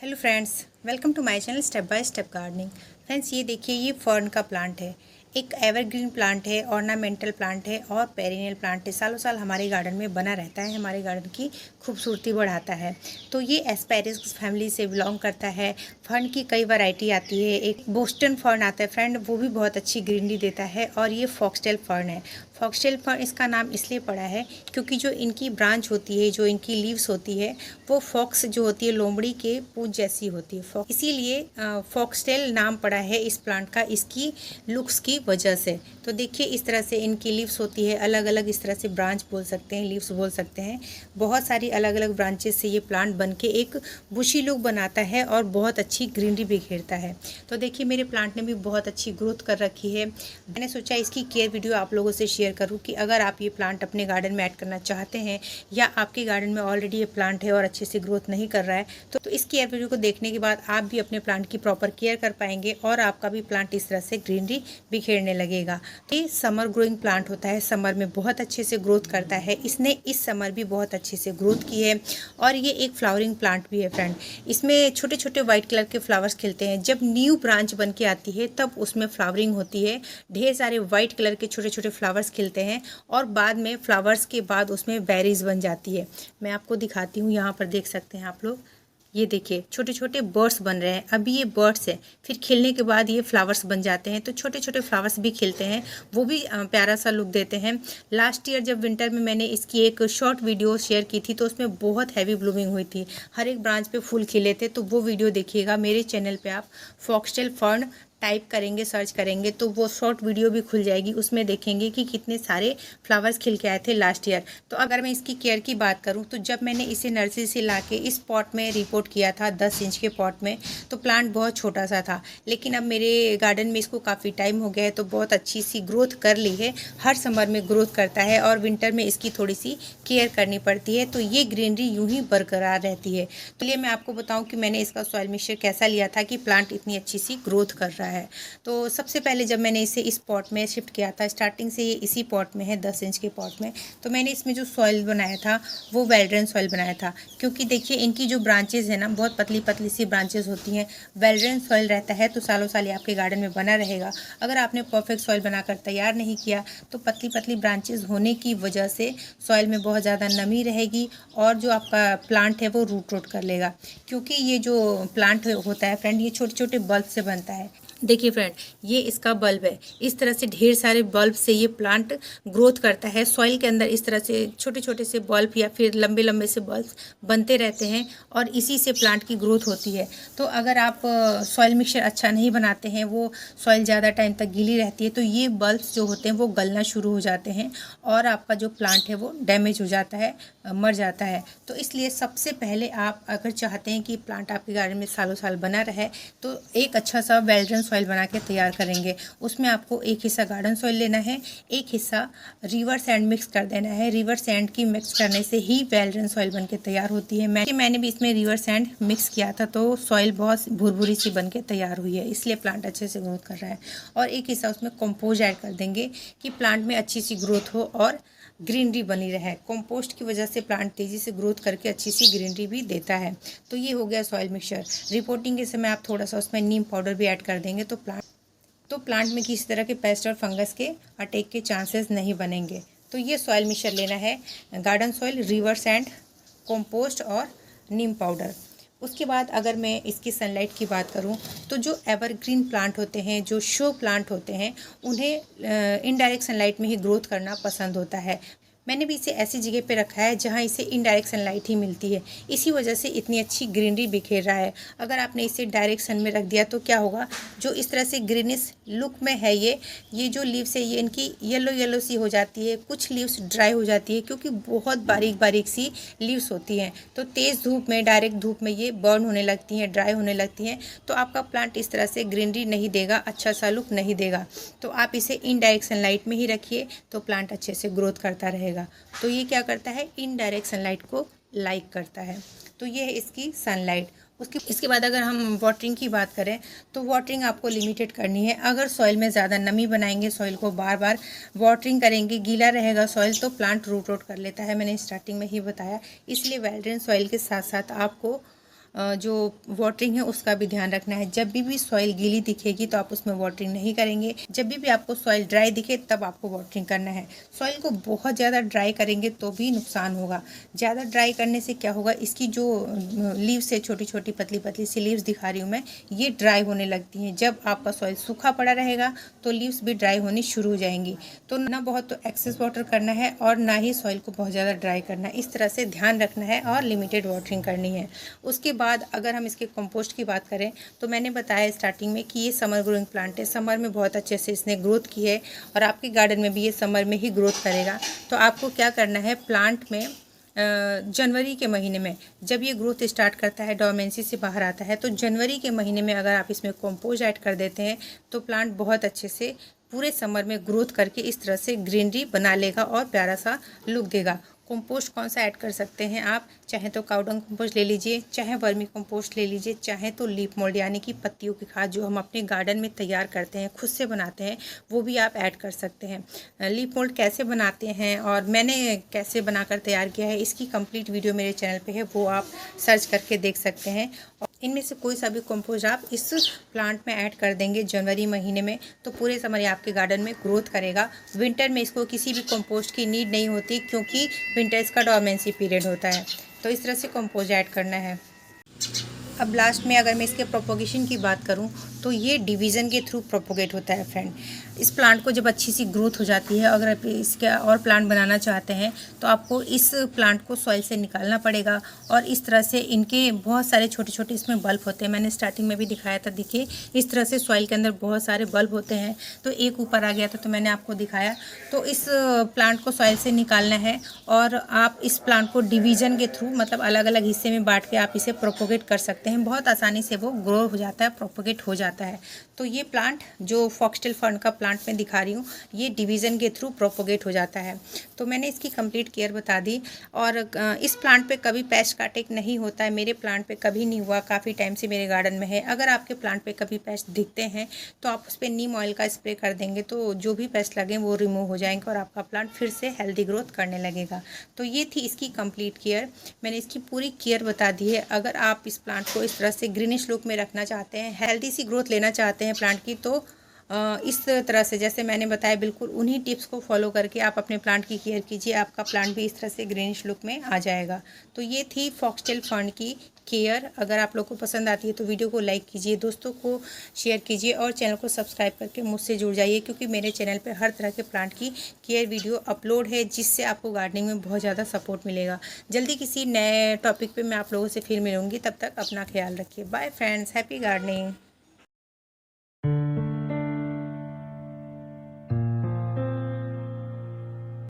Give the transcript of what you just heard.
Hello friends, welcome to my channel step by step gardening. Friends, ये देखिए, ये fern का प्लांट है। एक एवरग्रीन प्लांट है, ऑर्नामेंटल प्लांट है और पेरिनियल प्लांट है। सालों साल हमारे गार्डन में बना रहता है, हमारे गार्डन की खूबसूरती बढ़ाता है। तो ये एस्पेरेगस फैमिली से बिलोंग करता है। फर्न की कई वैरायटी आती है। एक बोस्टन फर्न आता है फ्रेंड, वो भी बहुत अच्छी ग्रीनरी देता है। और ये फॉक्सटेल फर्न है। फॉक्सटेल फर्न इसका नाम इसलिए पड़ा है क्योंकि जो इनकी ब्रांच होती है, जो इनकी लीव्स होती है, वो फॉक्स जो होती है लोमड़ी के पूंछ जैसी होती है, इसीलिए फॉक्सटेल नाम पड़ा है इस प्लांट का, इसकी लुक्स की वजह से। तो देखिए, इस तरह से इनकी लीव्स होती है, अलग अलग इस तरह से ब्रांच बोल सकते हैं, लीव्स बोल सकते हैं। बहुत सारी अलग अलग ब्रांचेस से ये प्लांट बन के एक बुशी लुक बनाता है और बहुत अच्छी ग्रीनरी बिखेरता है। तो देखिए, मेरे प्लांट ने भी बहुत अच्छी ग्रोथ कर रखी है। मैंने सोचा इसकी केयर वीडियो आप लोगों से शेयर करूँ कि अगर आप ये प्लांट अपने गार्डन में ऐड करना चाहते हैं या आपके गार्डन में ऑलरेडी ये प्लांट है और अच्छे से ग्रोथ नहीं कर रहा है, तो इस केयर वीडियो को देखने के बाद आप भी अपने प्लांट की प्रॉपर केयर कर पाएंगे और आपका भी प्लांट इस तरह से ग्रीनरी बिखेरने लगेगा। ये समर ग्रोइंग प्लांट होता है, समर में बहुत अच्छे से ग्रोथ करता है। इसने इस समर भी बहुत अच्छे से ग्रोथ की है और ये एक फ्लावरिंग प्लांट भी है फ्रेंड। इसमें छोटे छोटे व्हाइट कलर के फ्लावर्स खिलते हैं। जब न्यू ब्रांच बन के आती है तब उसमें फ्लावरिंग होती है, ढेर सारे व्हाइट कलर के छोटे छोटे फ्लावर्स खिलते हैं और बाद में फ्लावर्स के बाद उसमें बेरीज बन जाती है। मैं आपको दिखाती हूँ, यहाँ पर देख सकते हैं आप लोग। ये देखिए, छोटे छोटे बर्ड्स बन रहे हैं। अभी ये बर्ड्स है, फिर खिलने के बाद ये फ्लावर्स बन जाते हैं। तो छोटे छोटे फ्लावर्स भी खिलते हैं, वो भी प्यारा सा लुक देते हैं। लास्ट ईयर जब विंटर में मैंने इसकी एक शॉर्ट वीडियो शेयर की थी, तो उसमें बहुत हैवी ब्लूमिंग हुई थी, हर एक ब्रांच पे फूल खिले थे। तो वो वीडियो देखिएगा मेरे चैनल पे, आप फॉक्सटेल फर्न टाइप करेंगे, सर्च करेंगे तो वो शॉर्ट वीडियो भी खुल जाएगी। उसमें देखेंगे कि कितने सारे फ्लावर्स खिल के आए थे लास्ट ईयर। तो अगर मैं इसकी केयर की बात करूं, तो जब मैंने इसे नर्सरी से लाके इस पॉट में रिपोर्ट किया था, 10 इंच के पॉट में, तो प्लांट बहुत छोटा सा था। लेकिन अब मेरे गार्डन में इसको काफ़ी टाइम हो गया है, तो बहुत अच्छी सी ग्रोथ कर ली है। हर समर में ग्रोथ करता है और विंटर में इसकी थोड़ी सी केयर करनी पड़ती है, तो ये ग्रीनरी यूं ही बरकरार रहती है। तो लिए मैं आपको बताऊँ कि मैंने इसका सॉइल मिक्सचर कैसा लिया था कि प्लांट इतनी अच्छी सी ग्रोथ कर रहा है। तो सबसे पहले जब मैंने इसे इस पॉट में शिफ्ट किया था, स्टार्टिंग से ये इसी पॉट में है, 10 इंच के पॉट में, तो मैंने इसमें जो सॉइल बनाया था वो वेलड्रेन सॉइल बनाया था। क्योंकि देखिए, इनकी जो ब्रांचेज है ना, बहुत पतली पतली सी ब्रांचेज होती हैं। वेलड्रेन सॉइल रहता है तो सालों साल ये आपके गार्डन में बना रहेगा। अगर आपने परफेक्ट सॉइल बनाकर तैयार नहीं किया, तो पतली पतली ब्रांचेज होने की वजह से सॉइल में बहुत ज़्यादा नमी रहेगी और जो आपका प्लांट है वो रूट रोट कर लेगा। क्योंकि ये जो प्लांट होता है फ्रेंड, ये छोटे छोटे बल्ब से बनता है। देखिए फ्रेंड, ये इसका बल्ब है। इस तरह से ढेर सारे बल्ब से ये प्लांट ग्रोथ करता है। सॉइल के अंदर इस तरह से छोटे छोटे से बल्ब या फिर लंबे लंबे से बल्ब बनते रहते हैं और इसी से प्लांट की ग्रोथ होती है। तो अगर आप सॉइल मिक्सचर अच्छा नहीं बनाते हैं, वो सॉइल ज़्यादा टाइम तक गीली रहती है, तो ये बल्ब्स जो होते हैं वो गलना शुरू हो जाते हैं और आपका जो प्लांट है वो डैमेज हो जाता है, मर जाता है। तो इसलिए सबसे पहले आप अगर चाहते हैं कि प्लांट आपके गार्डन में सालों साल बना रहे, तो एक अच्छा सा वेलड्रेन सॉइल बना के तैयार करेंगे। उसमें आपको एक हिस्सा गार्डन सॉइल लेना है, एक हिस्सा रिवर सैंड मिक्स कर देना है। रिवर सैंड की मिक्स करने से ही वेलड्रेन सॉइल बन के तैयार होती है। मैंने भी इसमें रिवर सैंड मिक्स किया था, तो सॉइल बहुत भुरभुरी सी बन के तैयार हुई है, इसलिए प्लांट अच्छे से ग्रोथ कर रहा है। और एक हिस्सा उसमें कंपोज ऐड कर देंगे कि प्लांट में अच्छी सी ग्रोथ हो और ग्रीनरी बनी रहे। कंपोस्ट की वजह से प्लांट तेज़ी से ग्रोथ करके अच्छी सी ग्रीनरी भी देता है। तो ये हो गया सॉइल मिक्सचर। रिपोर्टिंग के समय आप थोड़ा सा उसमें नीम पाउडर भी ऐड कर देंगे, तो प्लांट में किसी तरह के पेस्ट और फंगस के अटैक के चांसेस नहीं बनेंगे। तो ये सॉइल मिक्सचर लेना है, garden soil, river sand, compost और नीम पाउडर। उसके बाद अगर मैं इसकी सनलाइट की बात करूं, तो जो एवरग्रीन प्लांट होते हैं, जो शो प्लांट होते हैं, उन्हें इनडायरेक्ट सनलाइट में ही ग्रोथ करना पसंद होता है। मैंने भी इसे ऐसी जगह पे रखा है जहाँ इसे इनडायरेक्ट सनलाइट ही मिलती है, इसी वजह से इतनी अच्छी ग्रीनरी बिखेर रहा है। अगर आपने इसे डायरेक्ट सन में रख दिया तो क्या होगा, जो इस तरह से ग्रीनिश लुक में है ये जो लीव्स है, ये इनकी येलो येलो सी हो जाती है, कुछ लीव्स ड्राई हो जाती है क्योंकि बहुत बारीक बारीक सी लीव्स होती हैं। तो तेज़ धूप में, डायरेक्ट धूप में ये बर्न होने लगती हैं, ड्राई होने लगती हैं, तो आपका प्लांट इस तरह से ग्रीनरी नहीं देगा, अच्छा सा लुक नहीं देगा। तो आप इसे इनडायरेक्ट सनलाइट में ही रखिए, तो प्लांट अच्छे से ग्रोथ करता रहेगा। तो ये क्या करता है, इनडायरेक्ट सनलाइट को लाइक करता है। तो ये है इसकी सनलाइट। इसके बाद अगर हम वाटरिंग की बात करें, तो वाटरिंग आपको लिमिटेड करनी है। अगर सॉइल में ज़्यादा नमी बनाएंगे, सॉइल को बार बार वाटरिंग करेंगे, गीला रहेगा सॉइल, तो प्लांट रूट आउट कर लेता है। मैंने स्टार्टिंग में ही बताया, इसलिए वेलड्रेन सॉइल के साथ साथ आपको जो वाटरिंग है उसका भी ध्यान रखना है। जब भी सॉइल गीली दिखेगी तो आप उसमें वाटरिंग नहीं करेंगे। जब भी आपको सॉइल ड्राई दिखे तब आपको वाटरिंग करना है। सॉइल को बहुत ज़्यादा ड्राई करेंगे तो भी नुकसान होगा। ज़्यादा ड्राई करने से क्या होगा, इसकी जो लीव्स है, छोटी छोटी पतली पतली सी लीव्स दिखा रही हूँ मैं, ये ड्राई होने लगती हैं। जब आपका सॉइल सूखा पड़ा रहेगा तो लीव्स भी ड्राई होनी शुरू हो जाएंगी। तो ना बहुत तो एक्सेस वाटर करना है और ना ही सॉइल को बहुत ज़्यादा ड्राई करना है। इस तरह से ध्यान रखना है और लिमिटेड वाटरिंग करनी है। उसके बाद अगर हम इसके कंपोस्ट की बात करें तो मैंने बताया स्टार्टिंग में कि ये समर ग्रोइंग प्लांट है। समर में बहुत अच्छे से इसने ग्रोथ की है और आपके गार्डन में भी ये समर में ही ग्रोथ करेगा। तो आपको क्या करना है, प्लांट में जनवरी के महीने में जब ये ग्रोथ स्टार्ट करता है, डोरमेंसी से बाहर आता है, तो जनवरी के महीने में अगर आप इसमें कंपोस्ट ऐड कर देते हैं तो प्लांट बहुत अच्छे से पूरे समर में ग्रोथ करके इस तरह से ग्रीनरी बना लेगा और प्यारा सा लुक देगा। कंपोस्ट कौन सा ऐड कर सकते हैं आप, चाहे तो काउडंग कंपोस्ट ले लीजिए, चाहे वर्मी कंपोस्ट ले लीजिए, चाहे तो लीफ मोल्ड यानी कि पत्तियों की खाद जो हम अपने गार्डन में तैयार करते हैं, खुद से बनाते हैं, वो भी आप ऐड कर सकते हैं। लीफ मोल्ड कैसे बनाते हैं और मैंने कैसे बनाकर तैयार किया है, इसकी कंप्लीट वीडियो मेरे चैनल पे है, वो आप सर्च करके देख सकते हैं। इनमें से कोई सा भी कंपोस्ट आप इस प्लांट में ऐड कर देंगे जनवरी महीने में तो पूरे समर आपके गार्डन में ग्रोथ करेगा। विंटर में इसको किसी भी कंपोस्ट की नीड नहीं होती क्योंकि विंटर इसका डोरमेंसी पीरियड होता है। तो इस तरह से कंपोस्ट ऐड करना है। अब लास्ट में अगर मैं इसके प्रोपोगेशन की बात करूं तो ये डिवीज़न के थ्रू प्रोपोगेट होता है फ्रेंड। इस प्लांट को जब अच्छी सी ग्रोथ हो जाती है, अगर आप इसका और प्लांट बनाना चाहते हैं तो आपको इस प्लांट को सॉइल से निकालना पड़ेगा और इस तरह से इनके बहुत सारे छोटे छोटे इसमें बल्ब होते हैं। मैंने स्टार्टिंग में भी दिखाया था, देखिए इस तरह से सॉइल के अंदर बहुत सारे बल्ब होते हैं। तो एक ऊपर आ गया था तो मैंने आपको दिखाया। तो इस प्लांट को सॉइल से निकालना है और आप इस प्लांट को डिवीज़न के थ्रू मतलब अलग अलग हिस्से में बांट के आप इसे प्रोपोगेट कर सकते हैं। बहुत आसानी से वो ग्रो हो जाता है, प्रोपोगेट हो जाता है। तो ये प्लांट जो फॉक्सटेल फर्न का प्लांट मैं दिखा रही हूँ, ये डिवीज़न के थ्रू प्रोपोगेट हो जाता है। तो मैंने इसकी कंप्लीट केयर बता दी। और इस प्लांट पे कभी पेस्ट का अटैक नहीं होता है। मेरे प्लांट पे कभी नहीं हुआ, काफ़ी टाइम से मेरे गार्डन में है। अगर आपके प्लांट पे कभी पेस्ट दिखते हैं तो आप उस पर नीम ऑयल का स्प्रे कर देंगे तो जो भी पेस्ट लगे वो रिमूव हो जाएंगे और आपका प्लांट फिर से हेल्दी ग्रोथ करने लगेगा। तो ये थी इसकी कंप्लीट केयर, मैंने इसकी पूरी केयर बता दी है। अगर आप इस प्लांट को इस तरह से ग्रीनिश लुक में रखना चाहते हैं, हेल्दी सी ग्रोथ लेना चाहते हैं प्लांट की, तो इस तरह से जैसे मैंने बताया बिल्कुल उन्हीं टिप्स को फॉलो करके आप अपने प्लांट की केयर कीजिए। आपका प्लांट भी इस तरह से ग्रीनिश लुक में आ जाएगा। तो ये थी फॉक्सटेल फर्न की केयर। अगर आप लोग को पसंद आती है तो वीडियो को लाइक कीजिए, दोस्तों को शेयर कीजिए और चैनल को सब्सक्राइब करके मुझसे जुड़ जाइए क्योंकि मेरे चैनल पे हर तरह के प्लांट की केयर वीडियो अपलोड है जिससे आपको गार्डनिंग में बहुत ज़्यादा सपोर्ट मिलेगा। जल्दी किसी नए टॉपिक पे मैं आप लोगों से फिर मिलूँगी, तब तक अपना ख्याल रखिए। Bye friends, happy gardening.